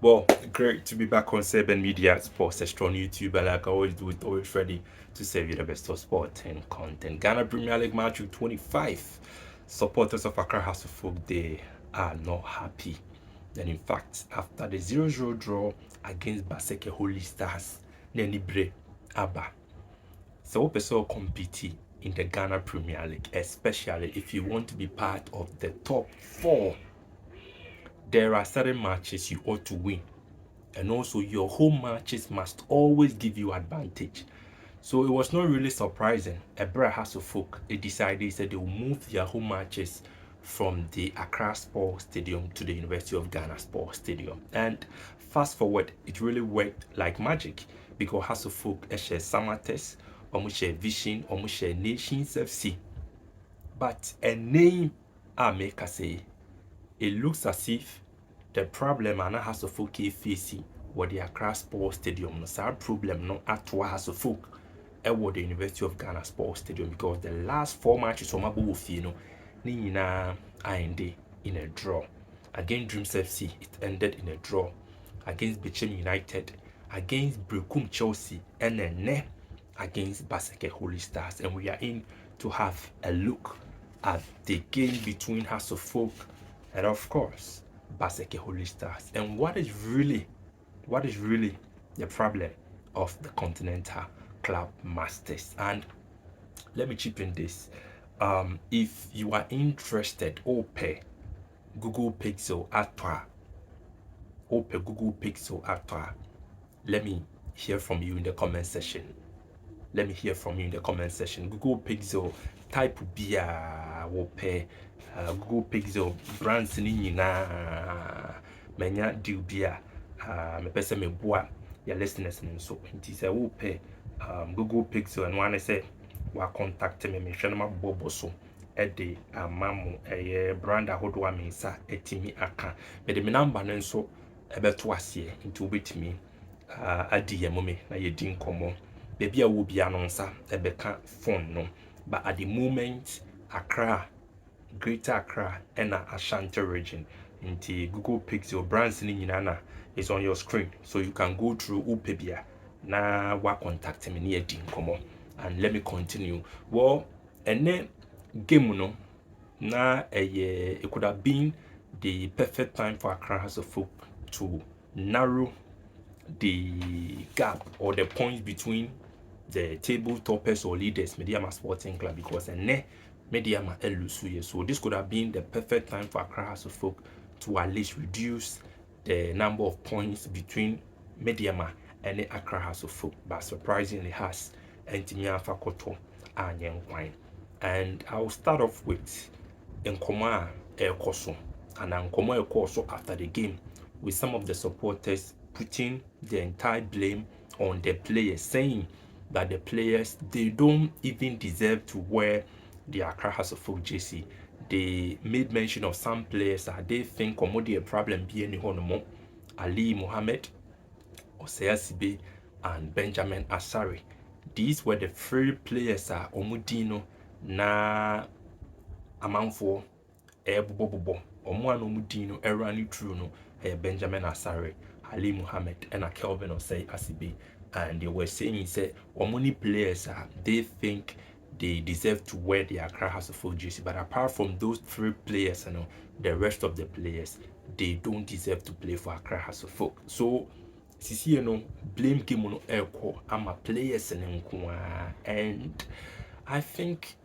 Well, great to be back on Seven Media Sports, a strong YouTuber like I always do, it always ready to serve you the best of sport and content. Ghana Premier League match week 25. Supporters of Accra House of Folk, they are not happy. And in fact, after the 0-0 draw against Basake Holy Stars, Nenibre Abba. So we compete in the Ghana Premier League, especially if you want to be part of the top four. There are certain matches you ought to win, and also your home matches must always give you advantage. So it was not really surprising. Ebra Hasselfolk, they decided they will move their home matches from the Accra Sports Stadium to the University of Ghana Sports Stadium. And fast forward, it really worked like magic because Hasselfolk share summer test, almost share vision, almost share nations FC. But a name I make say, it looks as if the problem Ana Hasselfolk facing with the Accra Sports Stadium, no sad problem no atwa Hasselfolk at the University of Ghana Sports Stadium, because the last four matches on my booth, ni nyinaa ended in a draw. Against Dreams FC, it ended in a draw. Against Bechem United, against Brekum Chelsea, and then against Basake Holy Stars. And we are in to have a look at the game between Hasselfolk and, of course, Basake Holy Stars. And what is really the problem of the Continental Club Masters? And let me chip in this. If you are interested, Google Pixel Atwa. Google Pixel Atwa. Let me hear from you in the comment section. Google Pixel type bia wope Google Pixel brands ni nyinaa manya deal bia me pese me boa ya listeners nso nti se wope Google Pixel and one say wa contact me hwe na mabobo so de amamu brand ahodo amensa etimi aka me de me number no nso ebeto ase nti obetimi adi yemome na yedi nkomo baby a will be announced ebeka phone no, but at the moment Accra, Greater Accra and Ashanti region into Google Pixel brands ni nyinaa is on your screen, so you can go through upebia na wa contact me near dinkomo. And let me continue. Well, and then game no na it could have been the perfect time for Accra as a folk to narrow the gap or the points between the table toppers or leaders, Mediama Sporting Club, because Mediama Elusuye. So this could have been the perfect time for Accra House of Folk to at least reduce the number of points between Mediama and the Accra House of Folk, but surprisingly has Entimia Fakoto and Wine. And I'll start off with Nkoma Koso, and Nkoma Koso after the game with some of the supporters putting the entire blame on the players, saying that the players, they don't even deserve to wear the Accra House of Folk jersey. They made mention of some players that they think commodity a problem be any honomo. Ali Mohammed, Osea Sibe, and Benjamin Asari. These were the three players Omudino na amanfo bobo Omuano Mudino Erani True no Benjamin Asari, Ali Muhammad, and Kelvin Osei Asibi. And they were saying, say, many players they think they deserve to wear the Accra House of Folk jersey, but apart from those three players, the rest of the players, they don't deserve to play for Accra House of Folk. So, blame game on airco, I'm a players and I think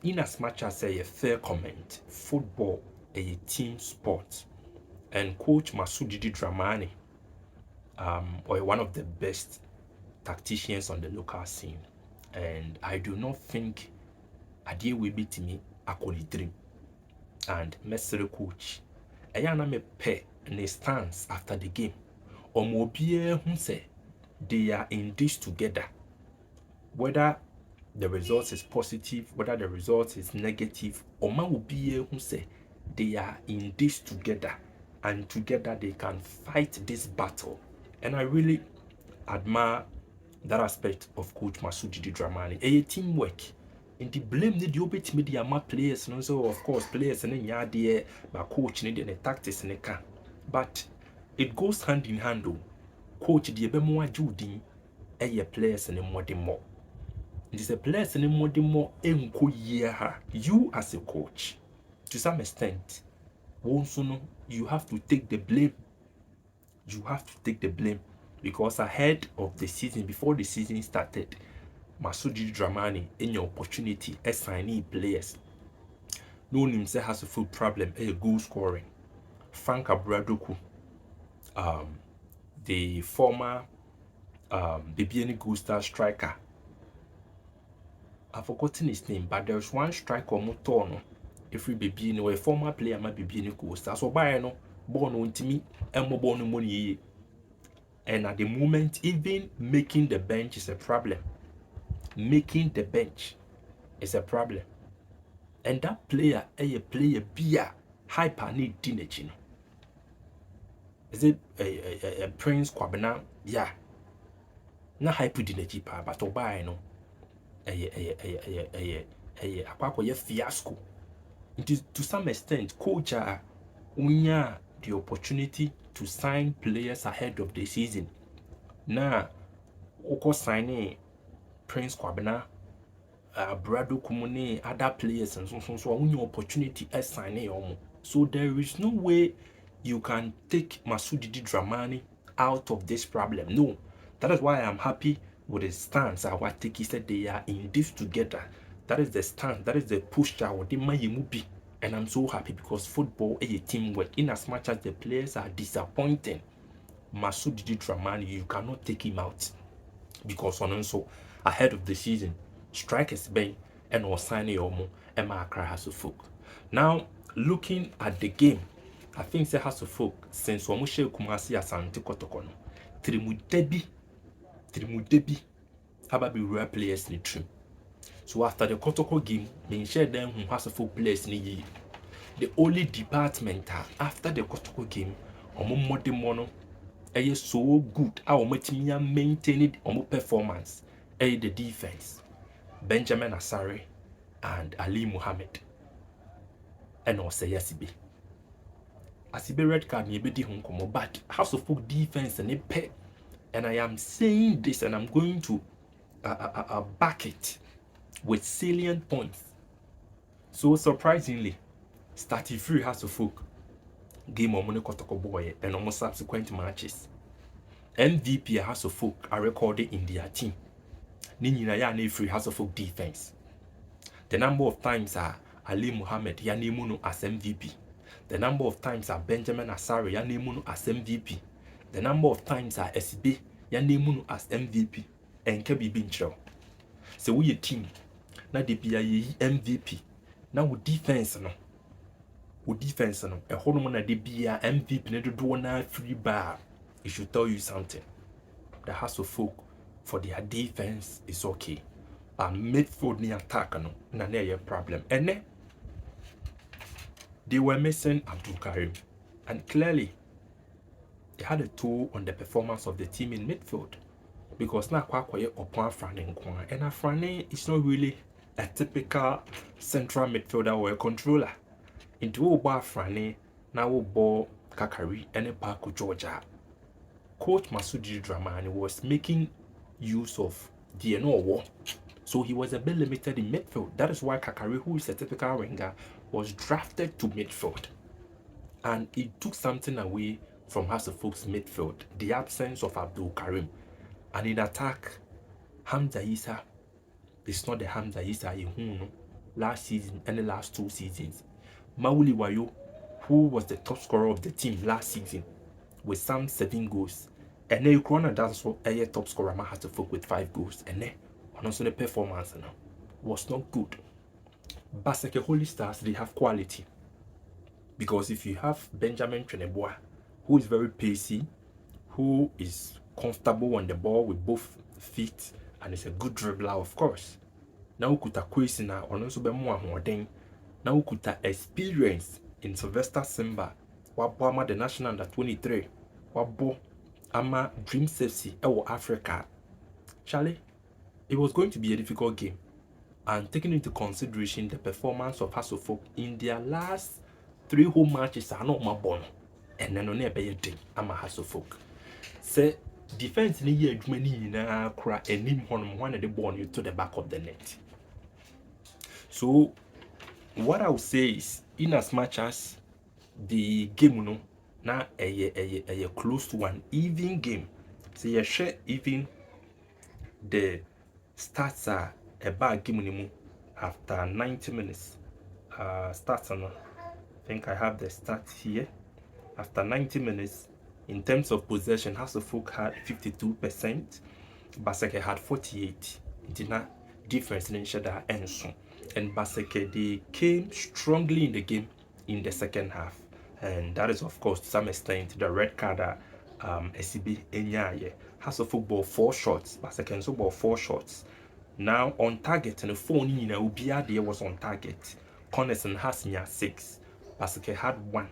in as much as a fair comment, football a team sport, and Coach Masudi Dramani, or one of the best tacticians on the local scene, and I do not think Adie will beat me a dream. And Messer coach, Ayana me pe ne stance after the game. Omobie who say they are in this together. Whether the result is positive, whether the result is negative, Oma will be who say they are in this together, and together they can fight this battle. And I really admire that aspect of Coach Masudi Dramani. A teamwork. And the blame the obet media my players, so of course players and then but coach need the tactics in the can. But it goes hand in hand though. Coach the ebe mo ajudin eye players ne more more. It is a players ne more enko yie ha. You as a coach, to some extent, also no, you have to take the blame. You have to take the blame because ahead of the season, before the season started, Masudi Dramani in your opportunity assigning players. No him say has a full problem, a goal scoring. Frank Abradoku, the former Bibiani Gold Star striker. I've forgotten his name, but there's one striker Motono. If we Bibiani or a former player, my Bibiani Gold Star. So by no born on to me and more born money. And at the moment, even making the bench is a problem. Making the bench is a problem. And that player, a player, be a hyper need dinner. Is it a Prince Kwabena? Yeah. Na hyper dinner cheaper, but Obai no. A fiasco. It is to some extent, coach unya the opportunity to sign players ahead of the season. Na oko signing Prince Kwabena, Brado Kumune, other players and so unya opportunity as signing omo. So there is no way you can take Masudi Dramani out of this problem. No. That is why I'm happy with the stance what Tiki said they are in this together. That is the stance, that is the push out be. And I'm so happy because football is a teamwork. In as much as the players are disappointing, Masudi Dramani, you cannot take him out. Because on also ahead of the season, strikers bang and was signing Omo and Accra has to folk. Now looking at the game, I think it has to folk since Wamushe Kumasi Asante Kotokono. Trimudebi Ababi rare players in the team. So after the Kotoko game, they shared them who has a full players in the year. The only department after the Kotoko game, Omo Mono, is so good. Our Matimia maintained Omo performance, the defense. Benjamin Asare and Ali Muhammad. And also Yasibe. Asibe red card maybe honkomo, but House of Folk defense and a pet. And I am saying this and I'm going to back it with salient points. So surprisingly, 33 House of Folk game of Money Kotoko Boy and almost subsequent matches. MVP House of Folk are recorded in their team. Nini ya free House of Folk defense. The number of times Ali Muhammad Yanemuno as MVP. The number of times Benjamin Asare Yanemuno as MVP. The number of times SB Yanemuno as MVP. And Kebi Bincho. So we a team. Na de bia ye MVP. Na wo defense no. Wo defense no. E hono na de bia MVP na do na free bar. It should tell you something. The House of Folk for their defense is okay. But midfield ni attack no na a problem. And then they were missing Abdul Karim. And clearly it had a toll on the performance of the team in midfield. Because now Kwakwaye upon Afrane Nkwa. And Afrane is not really a typical central midfielder or a controller. Into Oba Afrane, now Obo Kakari and a Paku Georgia. Coach Masudi Dramani was making use of the war. So he was a bit limited in midfield. That is why Kakari, who is a typical winger, was drafted to midfield. And it took something away from House of Folks midfield, the absence of Abdul Karim. And in attack, Hamza Issa is not the Hamza Issa last season and the last 2 seasons. Mauli Wayo, who was the top scorer of the team last season, with some 7 goals. And then Corona does a top scorer has to folk with 5 goals. And then also the performance was not good. Basake Holy Stars, they have quality. Because if you have Benjamin Cheneboa, who is very pacey, who is comfortable on the ball with both feet, and is a good dribbler, of course. Now kuta kwesi na ononso be mo ahoden. Now kuta experience in Sylvester Simba, wabo ama the national under 23, wabo ama Dream Safety ewo Africa. Charlie, it was going to be a difficult game. And taking into consideration the performance of House of Folk in their last 3 home matches are not my born. and then on a day ama Hasso folk. Say defense ni ye adwuma ni nyina kura enim honom one the ball you to the back of the net. So what I would say is, in as much as the game no na a close to an even game, so you share even the stats are a bad game after 90 minutes. Stats on, I think I have the stats here. After 90 minutes, in terms of possession, Hasselhoff had 52%, Basake had 48%. Dina difference in Shada and so. And Basake, they came strongly in the game in the second half. And that is, of course, to some extent, the red card SCB Enyaye. Hasselhoff ball 4 shots, Basake also ball 4 shots. Now on target, and the phone in Ubia there was on target. Connison has 6, Basake had 1.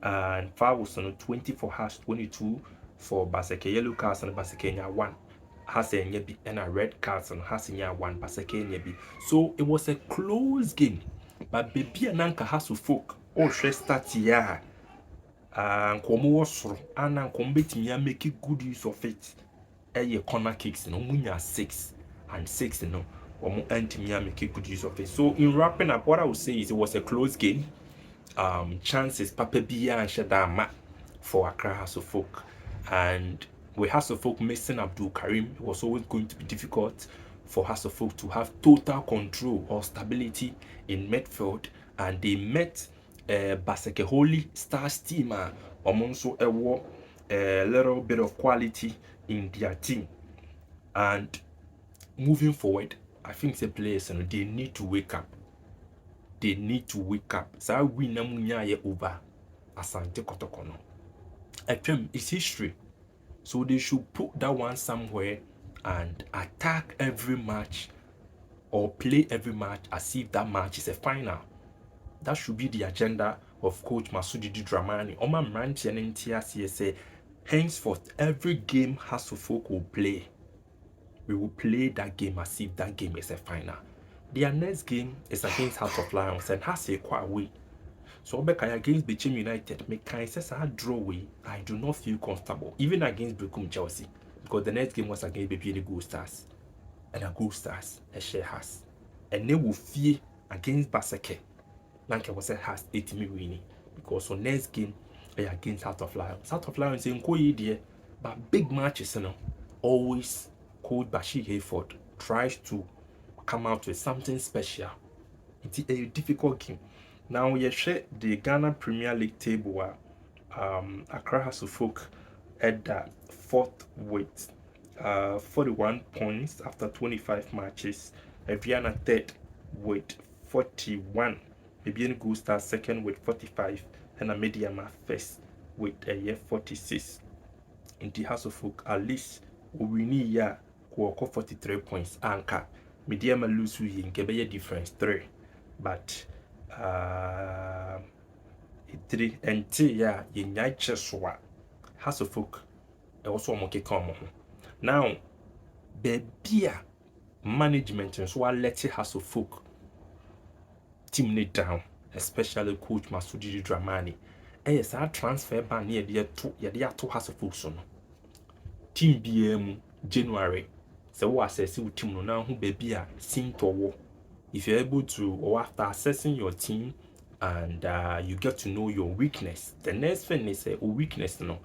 And fouls on 20 for Hash, 22 for Basake, yellow cards and Basake 1. Has a nyebi and a red cards and has 1 Basake nyebi. So it was a close game. But baby and Nanka has to folk all start here. And Komo was and Kombet make it good use of it. A corner kicks no munya 6 and 6 no or more anti-mia make good use of it. So in wrapping up, what I would say is it was a close game. Chances Papa Bia and Shadama for Accra Hasselhoff, and with Hasselhoff missing Abdul Karim, it was always going to be difficult for Hasselhoff to have total control or stability in midfield, and they met Basake Holy Stars team also a little bit of quality in their team. And moving forward, I think the players they need to wake up. They need to wake up. So we namunya over Asante Kotokono. It's history. So they should put that one somewhere and attack every match or play every match as if that match is a final. That should be the agenda of Coach Masudi Dramani. Oma Mranti and NTS say, henceforth, every game Hasselhoff will play. We will play that game as if that game is a final. Their next game is against House of Lions and has a quite away. So against Bechem United, make kind says I draw away. I do not feel comfortable, even against Bekum Chelsea, because the next game was against the Gold Stars, and a Gold Stars a share has, and they will fear against Basake. Like I was said, has 80 winning because on next game against House of Lions. House of Lions in Koyi, but big matches, always Coach Bashir Hayford tries to come out with something special. It's a difficult game. Now we share the Ghana Premier League table. Accra Hasselhoff at the 4th with 41 points after 25 matches. Aviana 3rd with 41. Bibian Gold Stars 2nd with 45, and Mediama 1st with a year 46. In the Hasselhoff at least we need 43 points. Anchor Mediama lose we in Gebeye difference 3, but 3 and 2 in Yacheswa Hasselhoff also moke come. Now baby management and so I let it Hasselhoff team it down, especially Coach Masudi Dramani. Yes, our transfer ban near the 2 Hasselhoff so team BM January. So what says you team now who baby sing to war. If you're able to, or after assessing your team and you get to know your weakness, the next thing is a weakness no.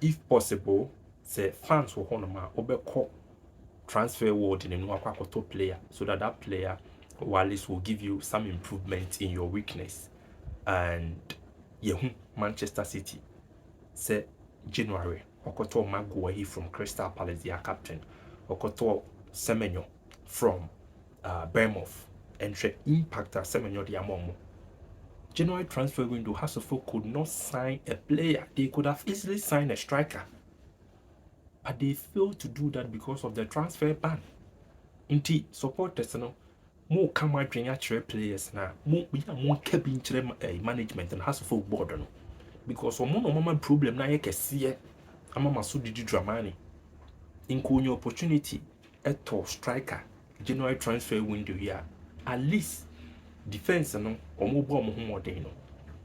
If possible, say fans will honor over transfer word in a new player so that player Wallace will give you some improvement in your weakness. And Manchester City say January Okoto Maguire from Crystal Palace, their captain, Okoto Semenyo from Bournemouth, and impact Semenyo the Amomo. January transfer window, Hasselhoff could not sign a player. They could have easily signed a striker, but they failed to do that because of the transfer ban. Indeed, supporters more come out and players now. More cabin management and Hasselhoff board because one problem now you can see Ama Masudi Dramani in your opportunity at striker January transfer window here. At least defense or mobile more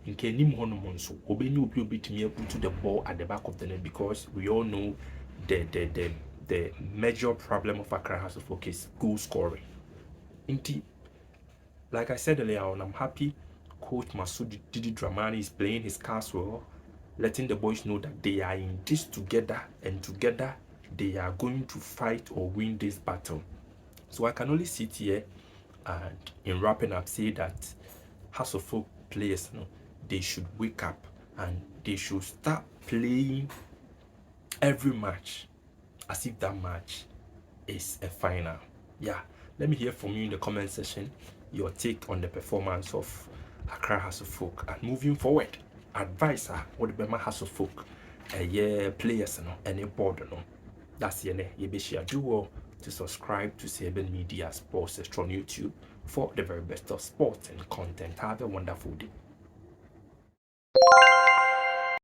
nke nim honom nso obenye obi to put the ball at the back of the net, because we all know the major problem of Accra House of Folk is goal scoring. Indeed, like I said earlier on, I'm happy Coach Masudi Didi Dramani is playing his cards well, letting the boys know that they are in this together, and together they are going to fight or win this battle. So I can only sit here and, in wrapping up, say that House of Folk players, they should wake up and they should start playing every match as if that match is a final. Yeah, let me hear from you in the comment section your take on the performance of Accra House of Folk, and moving forward, advice what the House of Folk players any board that's you be sure do well to subscribe to Seven Media Sports on YouTube for the very best of sports and content. Have a wonderful day.